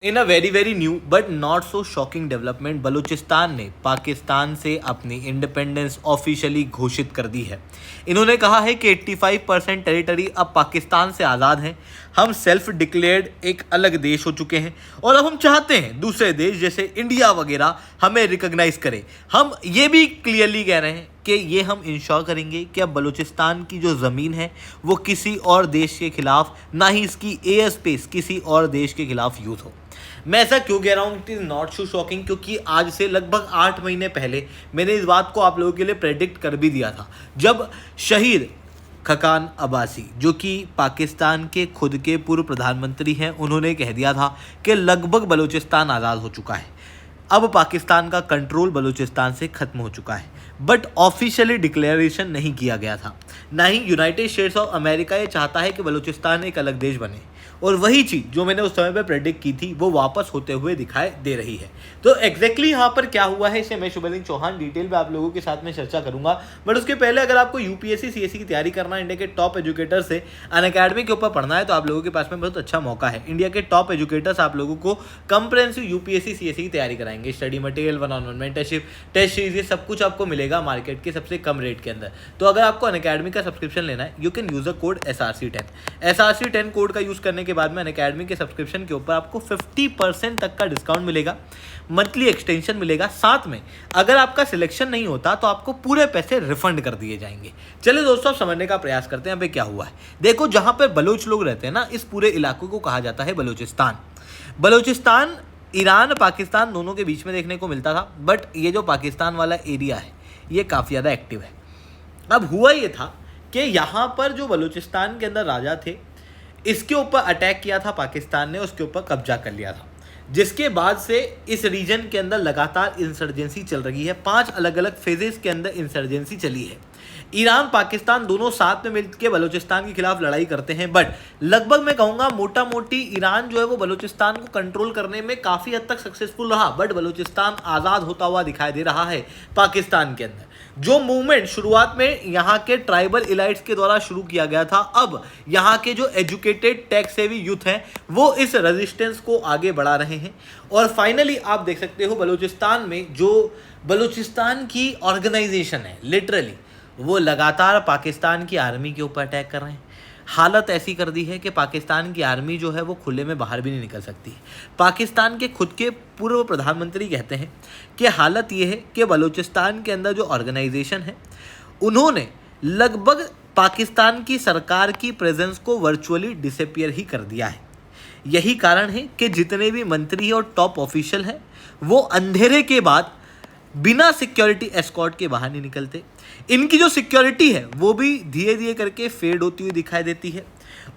In a very new but not so shocking development, Balochistan ने पाकिस्तान से अपनी इंडिपेंडेंस ऑफिशियली घोषित कर दी है। इन्होंने कहा है कि 85% टेरिटरी अब पाकिस्तान से आज़ाद है। हम सेल्फ डिक्लेयर्ड एक अलग देश हो चुके हैं और अब हम चाहते हैं दूसरे देश जैसे इंडिया वगैरह हमें रिकॉग्नाइज करें। हम ये भी क्लियरली कह रहे हैं कि ये हम इंश्योर करेंगे कि अब बलूचिस्तान की जो ज़मीन है वो किसी और देश के खिलाफ, ना ही इसकी एयर स्पेस किसी और देश के खिलाफ यूज़ हो। मैं ऐसा क्यों कह रहा हूँ it is not so shocking, क्योंकि आज से लगभग 8 महीने पहले मैंने इस बात को आप लोगों के लिए प्रेडिक्ट कर भी दिया था, जब शहीद खकान अब्बासी जो कि पाकिस्तान के खुद के पूर्व प्रधानमंत्री हैं, उन्होंने कह दिया था कि लगभग बलूचिस्तान आज़ाद हो चुका है। अब पाकिस्तान का कंट्रोल बलूचिस्तान से ख़त्म हो चुका है, बट ऑफिशियली डिक्लेरेशन नहीं किया गया था। ना ही यूनाइटेड स्टेट्स ऑफ अमेरिका ये चाहता है कि बलूचिस्तान एक अलग देश बने, और वही चीज़ जो मैंने उस समय पे प्रेडिक्ट की थी वो वापस होते हुए दिखाई दे रही है। तो एग्जैक्टली यहाँ पर क्या हुआ है इसे मैं शुभलिंग चौहान डिटेल में आप लोगों के साथ में चर्चा करूंगा। बट उसके पहले अगर आपको यूपीएससी सीएससी की तैयारी करना है, इंडिया के टॉप एजुकेटर से अनअकैडमी के ऊपर पढ़ना है, तो आप लोगों के पास में बहुत अच्छा मौका है। इंडिया के टॉप एजुकेटर्स आप लोगों को कंप्रेहेंसिव यूपीएससी सीएससी की तैयारी कराएंगे, study material, one on one mentorship, test series, ये सब कुछ आपको मिलेगा मार्केट के सबसे कम रेट के अंदर। तो अगर आपको अनअकैडमी का सब्सक्रिप्शन लेना है, you can use a code SRC10। SRC10 code का यूज़ करने के बाद में अनअकैडमी के सब्सक्रिप्शन के ऊपर आपको 50% तक का डिस्काउंट मिलेगा, मंथली एक्सटेंशन मिलेगा, साथ में अगर आपका सिलेक्शन नहीं होता तो आपको पूरे पैसे रिफंड कर दिए जाएंगे। चलिए दोस्तों, अब समझने का प्रयास करते हैं अभी क्या हुआ है। देखो, जहां पर बलूच लोग रहते हैं ना, इस पूरे इलाके को कहा जाता है बलूचिस्तान। बलूचिस्तान ईरान पाकिस्तान दोनों के बीच में देखने को मिलता था, बट ये जो पाकिस्तान वाला एरिया है ये काफ़ी ज़्यादा एक्टिव है। अब हुआ ये था कि यहाँ पर जो बलूचिस्तान के अंदर राजा थे, इसके ऊपर अटैक किया था पाकिस्तान ने, उसके ऊपर कब्जा कर लिया था, जिसके बाद से इस रीजन के अंदर लगातार इंसर्जेंसी चल रही है। 5 अलग अलग फेजेस के अंदर इंसर्जेंसी चली है। ईरान पाकिस्तान दोनों साथ में मिलकर बलूचिस्तान के खिलाफ लड़ाई करते हैं, बट लगभग मैं कहूँगा मोटा मोटी ईरान जो है वो बलूचिस्तान को कंट्रोल करने में काफ़ी हद तक सक्सेसफुल रहा, बट बलूचिस्तान आज़ाद होता हुआ दिखाई दे रहा है पाकिस्तान के अंदर। जो मूवमेंट शुरुआत में यहाँ के ट्राइबल इलाइट्स के द्वारा शुरू किया गया था, अब यहाँ के जो एजुकेटेड टेक सेवी यूथ हैं वो इस रेजिस्टेंस को आगे बढ़ा रहे हैं। और फाइनली आप देख सकते हो बलूचिस्तान में जो बलूचिस्तान की ऑर्गेनाइजेशन है, लिटरली वो लगातार पाकिस्तान की आर्मी के ऊपर अटैक कर रहे हैं। हालत ऐसी कर दी है कि पाकिस्तान की आर्मी जो है वो खुले में बाहर भी नहीं निकल सकती। पाकिस्तान के खुद के पूर्व प्रधानमंत्री कहते हैं कि हालत ये है कि बलूचिस्तान के अंदर जो ऑर्गेनाइजेशन है उन्होंने लगभग पाकिस्तान की सरकार की प्रेजेंस को वर्चुअली डिसअपीयर ही कर दिया है। यही कारण है कि जितने भी मंत्री और टॉप ऑफिशियल हैं वो अंधेरे के बाद बिना सिक्योरिटी एस्कॉर्ट के बाहर नहीं निकलते। इनकी जो सिक्योरिटी है वो भी धीरे धीरे करके फेड होती हुई दिखाई देती है।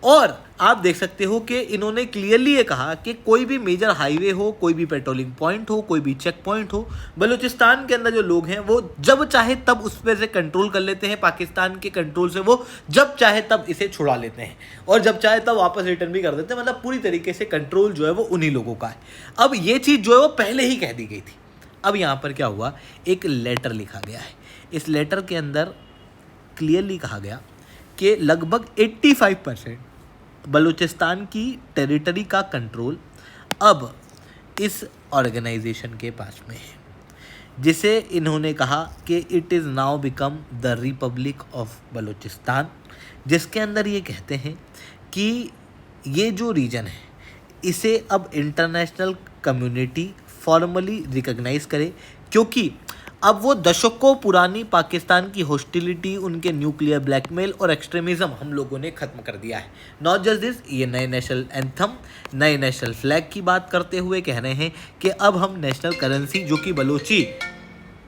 और आप देख सकते हो कि इन्होंने क्लियरली ये कहा कि कोई भी मेजर हाईवे हो, कोई भी पेट्रोलिंग पॉइंट हो, कोई भी चेक पॉइंट हो, बलूचिस्तान के अंदर जो लोग हैं वो जब चाहे तब उस पर से कंट्रोल कर लेते हैं। पाकिस्तान के कंट्रोल से वो जब चाहे तब इसे छुड़ा लेते हैं और जब चाहे तब वापस रिटर्न भी कर देते हैं। मतलब पूरी तरीके से कंट्रोल जो है वो उन्हीं लोगों का है। अब ये चीज़ जो है वो पहले ही कह दी गई थी। अब यहाँ पर क्या हुआ, एक लेटर लिखा गया है। इस लेटर के अंदर क्लियरली कहा गया कि लगभग 85% बलूचिस्तान की टेरिटरी का कंट्रोल अब इस ऑर्गेनाइजेशन के पास में है, जिसे इन्होंने कहा कि it is now become the Republic of Balochistan, जिसके अंदर ये कहते हैं कि ये जो रीजन है इसे अब इंटरनेशनल कम्युनिटी फॉर्मली रिकॉग्नाइज करे, क्योंकि अब वो दशकों पुरानी पाकिस्तान की हॉस्टिलिटी, उनके न्यूक्लियर ब्लैकमेल और एक्सट्रीमिज्म हम लोगों ने ख़त्म कर दिया है। नॉट जस्ट दिस, ये नए नेशनल एंथम, नए नेशनल फ्लैग की बात करते हुए कह रहे हैं कि अब हम नेशनल करेंसी जो कि बलूची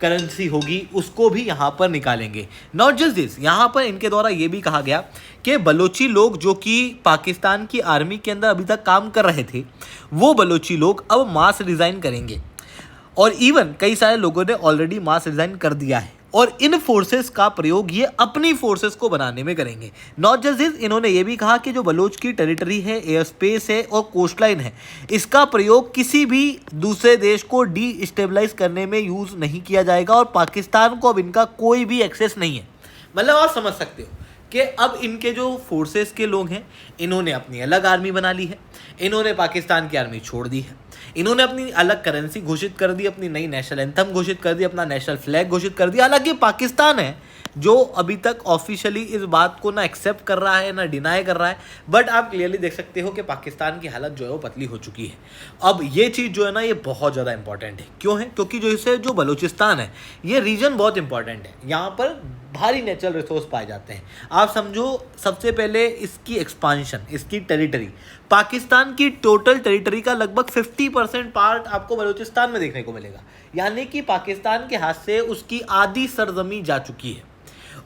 करेंसी होगी उसको भी यहाँ पर निकालेंगे। नॉट जस्ट दिस, यहाँ पर इनके द्वारा ये भी कहा गया कि बलोची लोग जो कि पाकिस्तान की आर्मी के अंदर अभी तक काम कर रहे थे, वो बलोची लोग अब मास रिज़ाइन करेंगे। और इवन कई सारे लोगों ने ऑलरेडी मास रिज़ाइन कर दिया है और इन फोर्सेस का प्रयोग ये अपनी फोर्सेस को बनाने में करेंगे। नॉट जस्ट दिस, इन्होंने ये भी कहा कि जो बलोच की टेरिटरी है, एयर स्पेस है और कोस्ट लाइन है, इसका प्रयोग किसी भी दूसरे देश को डीस्टेबलाइज करने में यूज़ नहीं किया जाएगा और पाकिस्तान को अब इनका कोई भी एक्सेस नहीं है। मतलब आप समझ सकते हो कि अब इनके जो फोर्सेस के लोग हैं इन्होंने अपनी अलग आर्मी बना ली है, इन्होंने पाकिस्तान की आर्मी छोड़ दी है, इन्होंने अपनी अलग करेंसी घोषित कर दी, अपनी नई नेशनल एंथम घोषित कर दी, अपना नेशनल फ्लैग घोषित कर दिया। हालांकि पाकिस्तान है जो अभी तक ऑफिशियली इस बात को ना एक्सेप्ट कर रहा है ना डिनाई कर रहा है, बट आप क्लियरली देख सकते हो कि पाकिस्तान की हालत जो है वो पतली हो चुकी है। अब ये चीज़ जो है ना ये बहुत ज़्यादा इंपॉर्टेंट है। क्यों है? क्योंकि जो इसे जो बलूचिस्तान है ये रीजन बहुत इंपॉर्टेंट है, यहाँ पर भारी नेचुरल रिसोर्स पाए जाते हैं। आप समझो सबसे पहले इसकी एक्सपांशन, इसकी टेरिटरी, पाकिस्तान की टोटल टेरिटरी का लगभग 50% पार्ट आपको बलूचिस्तान में देखने को मिलेगा, यानी कि पाकिस्तान के हाथ से उसकी आधी सरजमी जा चुकी है।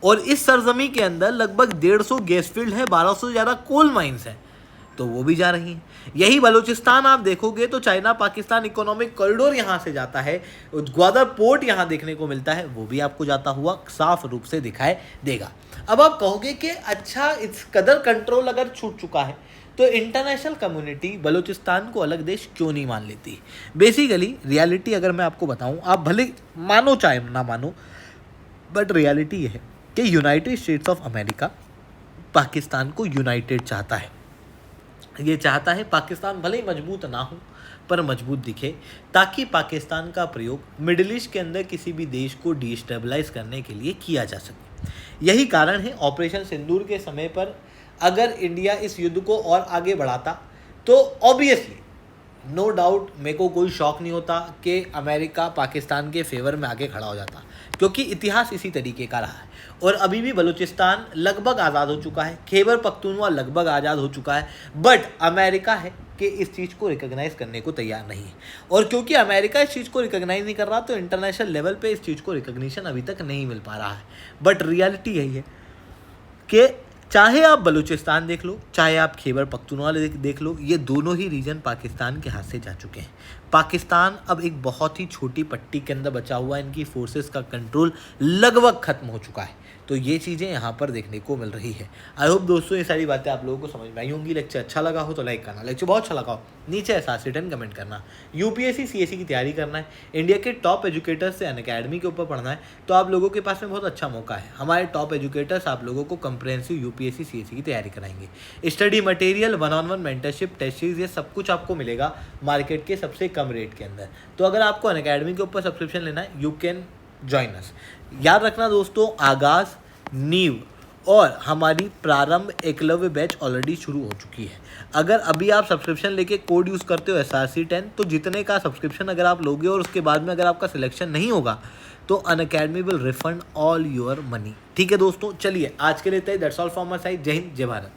और इस सरजमी के अंदर लगभग 150 गैस फील्ड है, 1200 से ज़्यादा कोल माइंस हैं, तो वो भी जा रही हैं। यही बलूचिस्तान आप देखोगे तो चाइना पाकिस्तान इकोनॉमिक कॉरिडोर यहाँ से जाता है, ग्वादर पोर्ट यहाँ देखने को मिलता है, वो भी आपको जाता हुआ साफ रूप से दिखाई देगा। अब आप कहोगे कि अच्छा इस कदर कंट्रोल अगर छूट चुका है तो इंटरनेशनल कम्युनिटी बलूचिस्तान को अलग देश क्यों नहीं मान लेती? बेसिकली रियलिटी अगर मैं आपको बताऊं, आप भले मानो चाहे ना मानो, बट रियलिटी ये है कि United states of America Pakistan को यूनाइटेड चाहता है। ये चाहता है पाकिस्तान भले ही मजबूत ना हो पर मजबूत दिखे, ताकि पाकिस्तान का प्रयोग मिडिल ईस्ट के अंदर किसी भी देश को डिस्टेबलाइज करने के लिए किया जा सके। यही कारण है ऑपरेशन सिंदूर के समय पर अगर इंडिया इस युद्ध को और आगे बढ़ाता तो ऑब्वियसली नो डाउट मेरे को कोई शौक नहीं होता कि अमेरिका पाकिस्तान के फेवर में आगे खड़ा हो जाता, क्योंकि इतिहास इसी तरीके का रहा है। और अभी भी बलूचिस्तान लगभग आज़ाद हो चुका है, खैबर पख्तूनख्वा लगभग आज़ाद हो चुका है, बट अमेरिका है कि इस चीज़ को रिकॉग्नाइज़ करने को तैयार नहीं है। और क्योंकि अमेरिका इस चीज़ को रिकॉग्नाइज़ नहीं कर रहा तो इंटरनेशनल लेवल पे इस चीज़ को रिकॉग्निशन अभी तक नहीं मिल पा रहा है। बट रियलिटी यही है कि चाहे आप बलूचिस्तान देख लो, चाहे आप खैबर पख्तूनख्वा देख लो, ये दोनों ही रीजन पाकिस्तान के हाथ से जा चुके हैं। पाकिस्तान अब एक बहुत ही छोटी पट्टी के अंदर बचा हुआ है, इनकी फोर्सेस का कंट्रोल लगभग खत्म हो चुका है। तो ये चीज़ें यहाँ पर देखने को मिल रही है। आई होप दोस्तों ये सारी बातें आप लोगों को समझ में आई होंगी। लेक्चर अच्छा लगा हो तो लाइक करना, लेक्चर बहुत अच्छा लगा हो नीचे ऐसा रिटर्न कमेंट करना। यूपीएससी सीएससी की तैयारी करना है, इंडिया के टॉप एजुकेटर्स से अनअकैडमी के ऊपर पढ़ना है, तो आप लोगों के पास में बहुत अच्छा मौका है। हमारे टॉप एजुकेटर्स आप लोगों को कंप्रहेंसिव यूपीएससी सीएससी की तैयारी कराएंगे। Study material, 1-on-1 mentorship, test series, ये सब कुछ आपको मिलेगा मार्केट के सबसे कम रेट के अंदर। तो अगर आपको अनअकैडमी के ऊपर सब्सक्रिप्शन लेना है, यू कैन जॉइन अस। याद रखना दोस्तों, आगाज़, नींव और हमारी प्रारंभ एकलव्य बैच ऑलरेडी शुरू हो चुकी है। अगर अभी आप सब्सक्रिप्शन लेके कोड यूज़ करते हो SRC10, तो जितने का सब्सक्रिप्शन अगर आप लोगे और उसके बाद में अगर आपका सिलेक्शन नहीं होगा तो Unacademy will refund all your money. ठीक है दोस्तों, चलिए आज के लिए that's all from my side. जय हिंद, जय भारत।